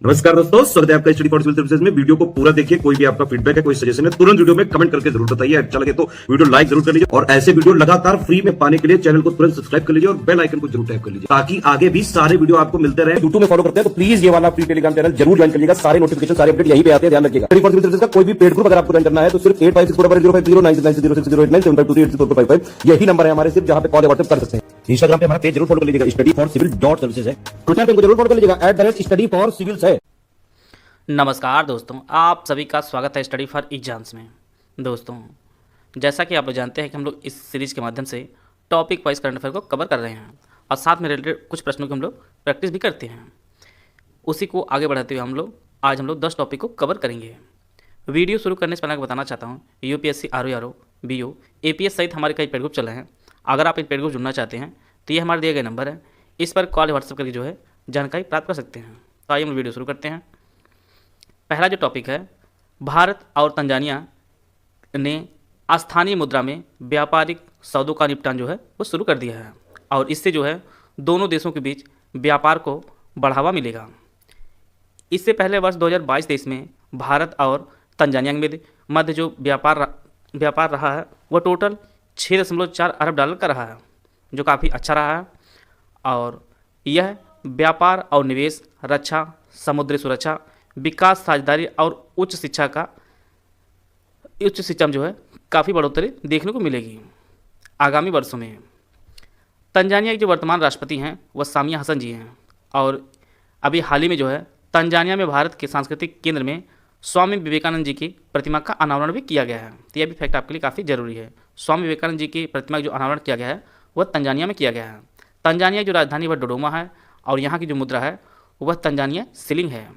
नमस्कार दोस्तों, स्वागत है आपका स्टडी फॉर सिविल सर्विसेज में। वीडियो को पूरा देखिए। कोई भी आपका फीडबैक है, कोई सजेशन है, तुरंत वीडियो में कमेंट करके जरूर बताइए। अच्छा लगे तो वीडियो लाइक जरूर कर लीजिए और ऐसे वीडियो लगातार फ्री में पाने के लिए चैनल को तुरंत सब्सक्राइब कर लीजिए और बेल आइकन को जरूर टैप कर लीजिए ताकि आगे भी सारे वीडियो आपको मिलते रहे। यूट्यूब में फॉलो करते हैं तो प्लीज ये वाला फ्री टेलीग्राम चैनल जरूर ज्वाइन करिएगा। सारे नोटिफिकेशन, सारे अपडेट यहीं पे आते हैं, ध्यान रखिएगा। स्टडी फॉर सिविल सर्विसेज का कोई भी पेड ग्रुप अगर आपको ज्वाइन करना है तो सिर्फ 856450608975238055 यही नंबर है हमारे, सिर्फ जहां पे कॉल व्हाट्सएप कर सकते हैं। इंस्टाग्राम पे हमारा पेज जरूर फॉलो कर लीजिएगा, स्टडी फॉर सिविल .सर्विसेज है। ट्विटर पे जरूर फॉलो कर लीजिएगा, @स्टडी फॉर सिविल्स है। नमस्कार दोस्तों, आप सभी का स्वागत है स्टडी फॉर एग्जाम्स में। दोस्तों, जैसा कि आप लोग जानते हैं कि हम लोग इस सीरीज़ के माध्यम से टॉपिक वाइज करंट अफेयर को कवर कर रहे हैं और साथ में रिलेटेड कुछ प्रश्नों की हम लोग प्रैक्टिस भी करते हैं। उसी को आगे बढ़ाते हुए आज हम लोग 10 टॉपिक को कवर करेंगे। वीडियो शुरू करने से पहले बताना चाहता हूँ, यूपीएससी, आरओ, बीओ, एपीएस सहित हमारे कई पेड ग्रुप चल रहे हैं। अगर आप इन पेड ग्रुप जुड़ना चाहते हैं तो ये हमारे दिए गए नंबर है, इस पर कॉल व्हाट्सएप करके जो है जानकारी प्राप्त कर सकते हैं। तो आइए हम वीडियो शुरू करते हैं। पहला जो टॉपिक है, भारत और तंजानिया ने स्थानीय मुद्रा में व्यापारिक सौदों का निपटान जो है वो शुरू कर दिया है और इससे जो है दोनों देशों के बीच व्यापार को बढ़ावा मिलेगा। इससे पहले वर्ष 2022-23 में भारत और तंजानिया के मध्य जो व्यापार रहा है वह टोटल 6.4 अरब डॉलर का रहा है, जो काफ़ी अच्छा रहा है। और यह व्यापार और निवेश, रक्षा, समुद्री सुरक्षा, विकास, साझेदारी और उच्च शिक्षा में जो है काफ़ी बढ़ोतरी देखने को मिलेगी आगामी वर्षों में। तंजानिया के जो वर्तमान राष्ट्रपति हैं वह सामिया हसन जी हैं और अभी हाल ही में जो है तंजानिया में भारत के सांस्कृतिक केंद्र में स्वामी विवेकानंद जी की प्रतिमा का अनावरण भी किया गया है। तो यह भी फैक्ट आपके लिए काफ़ी ज़रूरी है। स्वामी विवेकानंद जी की प्रतिमा का जो अनावरण किया गया है वह तंजानिया में किया गया है। तंजानिया की जो राजधानी वह डोडोमा है और यहाँ की जो मुद्रा है वह तंजानिया शिलिंग है।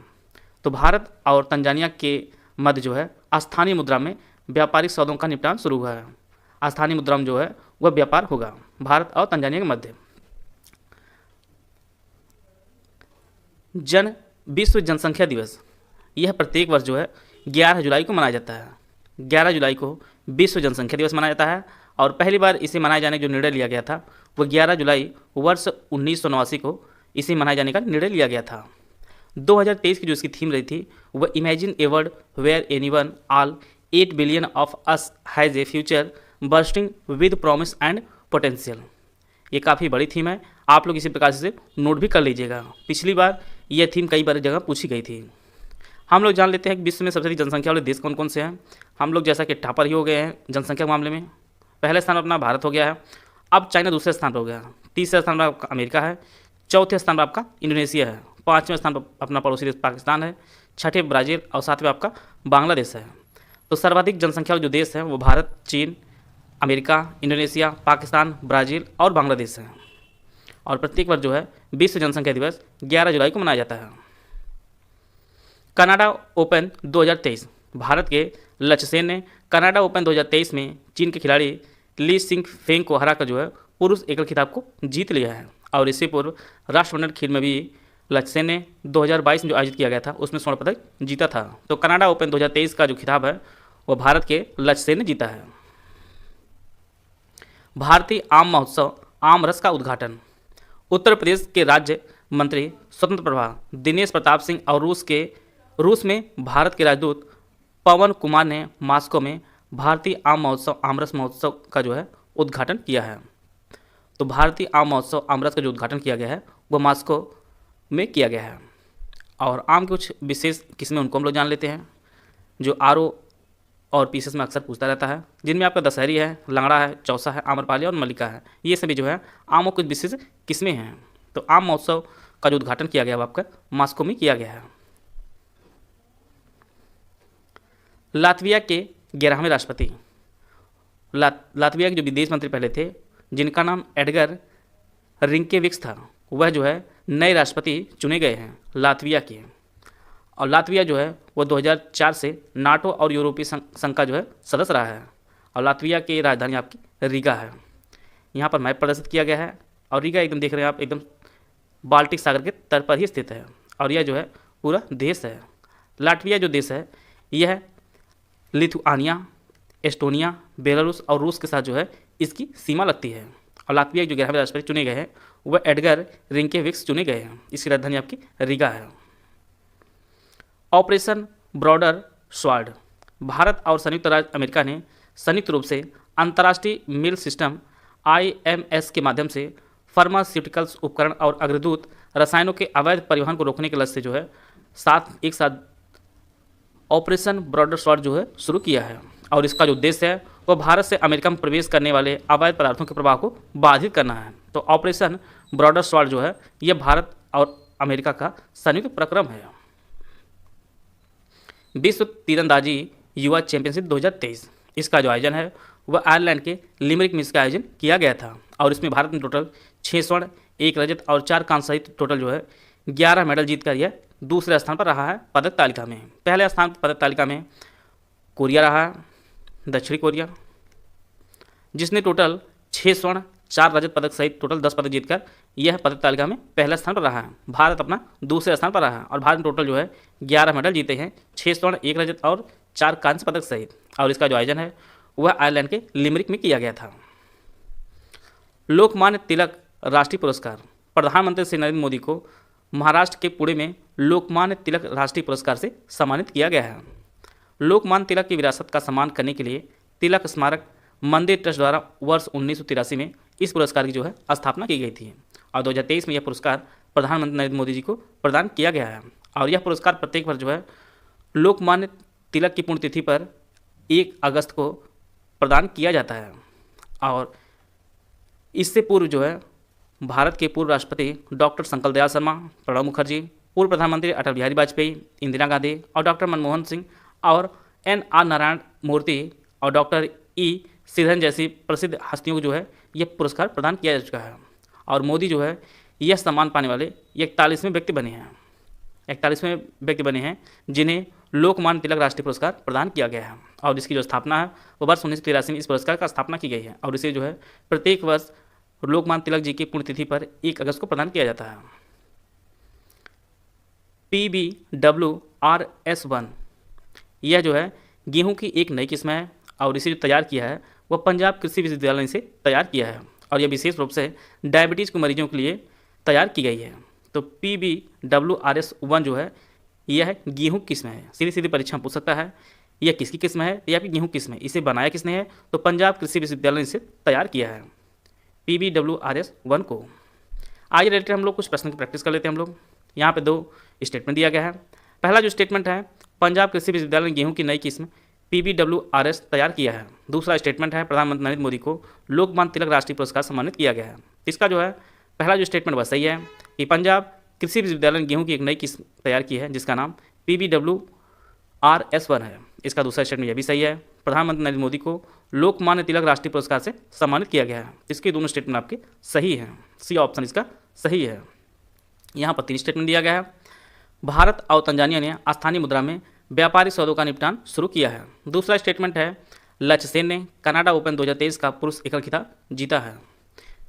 तो भारत और तंजानिया के मध्य जो है स्थानीय मुद्रा में व्यापारिक सौदों का निपटान शुरू हुआ है। स्थानीय मुद्रा में जो है वह व्यापार होगा भारत और तंजानिया के मध्य। विश्व जनसंख्या दिवस, यह प्रत्येक वर्ष जो है 11 जुलाई को मनाया जाता है। 11 जुलाई को विश्व जनसंख्या दिवस मनाया जाता है और पहली बार इसे मनाए जाने का जो निर्णय लिया गया था वह 11 जुलाई वर्ष 1989 को इसे मनाए जाने का निर्णय लिया गया था। 2023 की जो इसकी थीम रही थी वह imagine a world where anyone all 8 billion of us has a future bursting with promise and potential. ये काफ़ी बड़ी थीम है, आप लोग इसी प्रकार से नोट भी कर लीजिएगा। पिछली बार यह थीम कई बार जगह पूछी गई थी। हम लोग जान लेते हैं कि विश्व में सबसे अधिक जनसंख्या वाले देश कौन कौन से हैं। हम लोग जैसा कि टॉपर ही हो गए हैं जनसंख्या के मामले में। पहले स्थान पर अपना भारत हो गया है, अब चाइना दूसरे स्थान पर हो गया, तीसरे स्थान पर आपका अमेरिका है, चौथे स्थान पर आपका इंडोनेशिया है, पाँचवें स्थान पर अपना पड़ोसी देश पाकिस्तान है, छठे ब्राज़ील और सातवें आपका बांग्लादेश है। तो सर्वाधिक जनसंख्या वाले जो देश हैं वो भारत, चीन, अमेरिका, इंडोनेशिया, पाकिस्तान, ब्राज़ील और बांग्लादेश है। और प्रत्येक वर्ष जो है विश्व जनसंख्या दिवस 11 जुलाई को मनाया जाता है। कनाडा ओपन 2023, भारत के लक्ष्य सेन ने कनाडा ओपन 2023 में चीन के खिलाड़ी ली सिंग फेंग को हराकर जो है पुरुष एकल खिताब को जीत लिया है। और इससे पूर्व राष्ट्रमंडल खेल में भी लक्ष्य सेन ने 2022 में जो आयोजित किया गया था उसमें स्वर्ण पदक जीता था। तो कनाडा ओपन 2023 का जो खिताब है वह भारत के लक्ष्य सेन ने जीता है। भारतीय आम महोत्सव आम रस का उद्घाटन, उत्तर प्रदेश के राज्य मंत्री स्वतंत्र प्रभार दिनेश प्रताप सिंह और रूस में भारत के राजदूत पवन कुमार ने मॉस्को में भारतीय आम महोत्सव आमरस महोत्सव का जो है उद्घाटन किया है। तो भारतीय आम महोत्सव आमरस का जो उद्घाटन किया गया है वह मॉस्को में किया गया है। और आम के कुछ विशेष किस्में उनको हम लोग जान लेते हैं जो आरओ और पीसेस में अक्सर पूछता रहता है, जिनमें आपका दशहरी है, लंगड़ा है, चौसा है, आम्रपाली और मल्लिका है। ये सभी जो है आमों कुछ विशेष किस्में हैं। तो आम महोत्सव का जो उद्घाटन किया गया वो आपका मॉस्को में किया गया है। लातविया के 11वें राष्ट्रपति, लातविया के जो विदेश मंत्री पहले थे जिनका नाम एडगर रिंकेविक्स था, वह जो है नए राष्ट्रपति चुने गए हैं लातविया के। और लातविया जो है वह 2004 से नाटो और यूरोपीय संघ का जो है सदस्य रहा है। और लातविया की राजधानी आपकी रीगा है। यहाँ पर मैप प्रदर्शित किया गया है और रीगा एकदम देख रहे हैं आप, एकदम बाल्टिक सागर के तट पर ही स्थित है और यह जो है पूरा देश है। लातविया जो देश है यह लिथुआनिया, एस्टोनिया, बेलारूस और रूस के साथ जो है इसकी सीमा लगती है। और लातविया के जो 11वें राष्ट्रपति चुने गए हैं वह एडगर रिंकेविक्स चुने गए हैं। इसकी राजधानी आपकी रीगा है। Operation broader sword. भारत और संयुक्त राज्य अमेरिका ने संयुक्त रूप से अंतर्राष्ट्रीय मिल सिस्टम IMS के माध्यम से फार्मास्यूटिकल्स उपकरण और अग्रदूत रसायनों के अवैध परिवहन को रोकने के लक्ष्य से जो है एक साथ ऑपरेशन ब्रॉडर स्वॉर्ड जो है शुरू किया है। और इसका जो उद्देश्य है वह भारत से अमेरिका में प्रवेश करने वाले अवैध पदार्थों के प्रवाह को बाधित करना है। तो ऑपरेशन ब्रॉडर स्वॉर्ड जो है यह भारत और अमेरिका का संयुक्त प्रक्रम है। विश्व तीरंदाजी युवा चैंपियनशिप 2023, इसका जो आयोजन है वह आयरलैंड के लिमरिक में इसका आयोजन किया गया था। और इसमें भारत ने टोटल 6 स्वर्ण, 1 रजत और 4 कांस्य सहित टोटल जो है 11 मेडल जीतकर यह दूसरे स्थान पर रहा है पदक तालिका में। पहले स्थान पदक तालिका में कोरिया रहा है, दक्षिणी कोरिया, जिसने टोटल 6 स्वर्ण, 4 रजत पदक सहित टोटल 10 पदक जीतकर यह पदक तालिका में पहला स्थान पर रहा है। भारत अपना दूसरे स्थान पर रहा है और भारत ने टोटल जो है 11 मेडल जीते हैं, 6 स्वर्ण, 1 रजत और 4 कांस्य पदक सहित। और इसका जो आयोजन है वह आयरलैंड के लिमरिक में किया गया था। लोकमान्य तिलक राष्ट्रीय पुरस्कार। प्रधानमंत्री श्री नरेंद्र मोदी को महाराष्ट्र के पुणे में लोकमान्य तिलक राष्ट्रीय पुरस्कार से सम्मानित किया गया है। लोकमान्य तिलक की विरासत का सम्मान करने के लिए तिलक स्मारक मंदिर ट्रस्ट द्वारा वर्ष 1983 में इस पुरस्कार की जो है स्थापना की गई थी। और 2023 में यह पुरस्कार प्रधानमंत्री नरेंद्र मोदी जी को प्रदान किया गया है। और यह पुरस्कार प्रत्येक वर्ष जो है लोकमान्य तिलक की पुण्यतिथि पर 1 अगस्त को प्रदान किया जाता है। और इससे पूर्व जो है भारत के पूर्व राष्ट्रपति डॉक्टर शंकर दयाल शर्मा, प्रणब मुखर्जी, पूर्व प्रधानमंत्री अटल बिहारी वाजपेयी, इंदिरा गांधी और डॉक्टर मनमोहन सिंह और NR नारायण मूर्ति और डॉक्टर E श्रीधरन जैसी प्रसिद्ध हस्तियों को जो है यह पुरस्कार प्रदान किया जा चुका है। और मोदी जो है यह सम्मान पाने वाले 41वें व्यक्ति बने हैं जिन्हें लोकमान्य तिलक राष्ट्रीय पुरस्कार प्रदान किया गया है। और इसकी जो स्थापना है वो वर्ष 1983 में इस पुरस्कार का स्थापना की गई है। और इसे जो है प्रत्येक वर्ष लोकमान्य तिलक जी की पुण्यतिथि पर 1 अगस्त को प्रदान किया जाता है। PBWRS1 यह जो है गेहूं की एक नई किस्म है और इसे जो तैयार किया है वह पंजाब कृषि विश्वविद्यालय से तैयार किया है। और यह विशेष रूप से डायबिटीज़ के मरीजों के लिए तैयार की गई है। तो PBWRS1 जो है यह गेहूं किस्म है। सीधी परीक्षा पूछ सकता है यह किसकी किस्म है या फिर गेहूं किस्म है, इसे बनाया किसने है, तो पंजाब कृषि विश्वविद्यालय ने इसे तैयार किया है PBWRS1 को। आज रिलेटेड हम लोग कुछ प्रश्न की प्रैक्टिस कर लेते हैं। हम लोग यहाँ पे 2 स्टेटमेंट दिया गया है। पहला जो स्टेटमेंट है पंजाब कृषि विश्वविद्यालय ने गेहूं की नई किस्म PBWRS तैयार किया है। दूसरा स्टेटमेंट है प्रधानमंत्री नरेंद्र मोदी को लोकमान्य तिलक राष्ट्रीय पुरस्कार सम्मानित किया गया है। इसका जो है पहला जो स्टेटमेंट वह सही है कि पंजाब कृषि विश्वविद्यालय ने गेहूं की एक नई किस्म तैयार की है जिसका नाम PBWRS1 है। इसका दूसरा स्टेटमेंट यह भी सही है, प्रधानमंत्री नरेंद्र मोदी को लोकमान्य तिलक राष्ट्रीय पुरस्कार से सम्मानित किया गया है। इसके दोनों स्टेटमेंट आपके सही हैं। सी ऑप्शन इसका सही है। यहाँ पर 3 स्टेटमेंट दिया गया है। भारत और तंजानिया ने स्थानीय मुद्रा में व्यापारिक सौदों का निपटान शुरू किया है। दूसरा स्टेटमेंट है लक्ष्य सेन ने कनाडा ओपन 2023 का पुरुष एकल खिताब जीता है।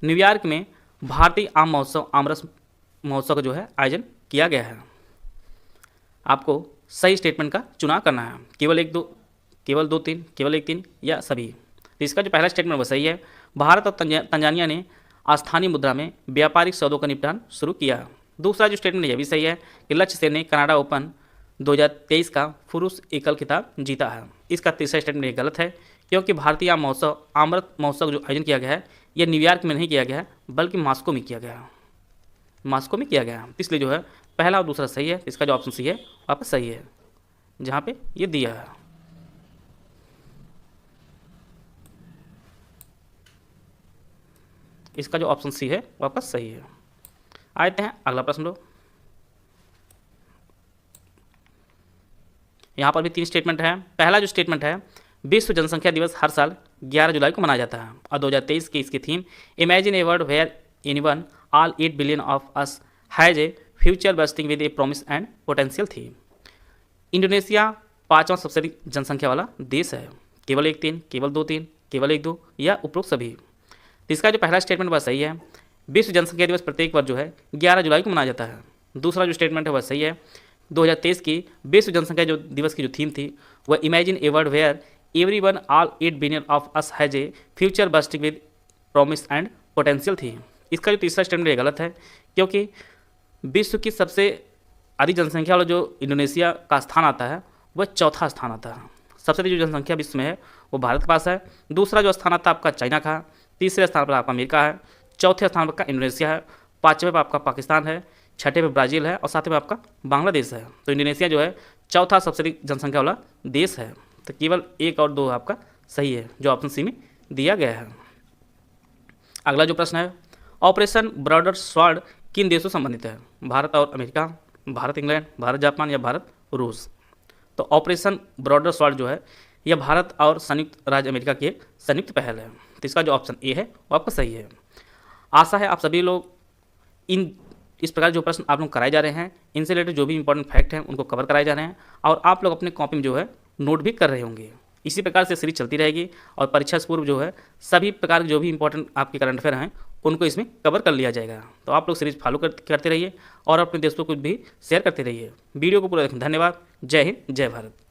न्यूयॉर्क में भारतीय आम आमरस महोत्सव का जो है आयोजन किया गया है। आपको सही स्टेटमेंट का चुनाव करना है, केवल 1 2, केवल 2 3, केवल 1 3 या सभी। तो इसका जो पहला स्टेटमेंट वो सही है, भारत और तंजानिया ने स्थानीय मुद्रा में व्यापारिक सौदों का निपटान शुरू किया। दूसरा जो स्टेटमेंट यह भी सही है कि लक्ष्य सेन ने कनाडा ओपन 2023 का पुरुष एकल खिताब जीता है। इसका तीसरा स्टेटमेंट ये गलत है क्योंकि भारतीय आमरत महोत्सव जो आयोजन किया गया है यह न्यूयॉर्क में नहीं किया गया है बल्कि मॉस्को में किया गया है। मॉस्को में किया गया है, इसलिए जो है पहला और दूसरा सही है। इसका जो ऑप्शन सी है वापस सही है जहाँ पे ये दिया है। इसका जो ऑप्शन सी है वापस सही है। आते हैं अगला प्रश्न लोग। यहाँ पर भी 3 स्टेटमेंट है। पहला जो स्टेटमेंट है विश्व जनसंख्या दिवस हर साल 11 जुलाई को मनाया जाता है और 2023 की इसकी theme imagine a world where anyone all 8 billion of us has a future bursting with a promise and potential थी। इंडोनेशिया 5वां सबसे अधिक जनसंख्या वाला देश है। केवल 1 3, केवल 2 3, केवल 1 2 या उपरोक्त सभी। तो इसका जो पहला स्टेटमेंट वह सही है, विश्व जनसंख्या दिवस प्रत्येक वर्ष जो है 11 जुलाई को मनाया जाता है। दूसरा जो स्टेटमेंट है वह सही है, 2023 की विश्व जनसंख्या जो दिवस की जो थीम थी वह imagine a world where everyone all 8 billion of us has a future bursting with promise and potential थी। इसका जो तीसरा स्टेटमेंट गलत है क्योंकि विश्व की सबसे अधिक जनसंख्या वाला जो इंडोनेशिया का स्थान आता है वह चौथा स्थान आता है। सबसे अधिक जो जनसंख्या विश्व में है वो भारत के पास है। दूसरा जो स्थान आता है आपका चाइना का, तीसरे स्थान पर आपका अमेरिका है, चौथे स्थान पर आपका इंडोनेशिया है, पाँचवें पर आपका पाकिस्तान है, छठे पे ब्राज़ील है और सातवें पे आपका बांग्लादेश है। तो इंडोनेशिया जो है चौथा सबसे अधिक जनसंख्या वाला देश है। तो केवल 1 और 2 आपका सही है जो ऑप्शन सी में दिया गया है। अगला जो प्रश्न है, ऑपरेशन ब्रॉडर स्वॉर्ड किन देशों से संबंधित है? भारत और America, Bharat England, Bharat Japan या भारत रूस? तो ऑपरेशन ब्रॉडर स्वॉर्ड जो है यह भारत और संयुक्त राज्य अमेरिका की एक संयुक्त पहल है। तो इसका जो ऑप्शन ए है वो आपका सही है। आशा है आप सभी लोग इस प्रकार जो प्रश्न आप लोग कराए जा रहे हैं इनसे रिलेटेड जो भी इंपॉर्टेंट फैक्ट हैं उनको कवर कराए जा रहे हैं और आप लोग अपने कॉपी में जो है नोट भी कर रहे होंगे। इसी प्रकार से सीरीज चलती रहेगी और परीक्षा से पूर्व जो है सभी प्रकार के जो भी इंपॉर्टेंट आपके करंट अफेयर हैं उनको इसमें कवर कर लिया जाएगा। तो आप लोग सीरीज फॉलो करते रहिए और अपने दोस्तों को भी शेयर करते रहिए। वीडियो को पूरा देखें। धन्यवाद। जय हिंद, जय भारत।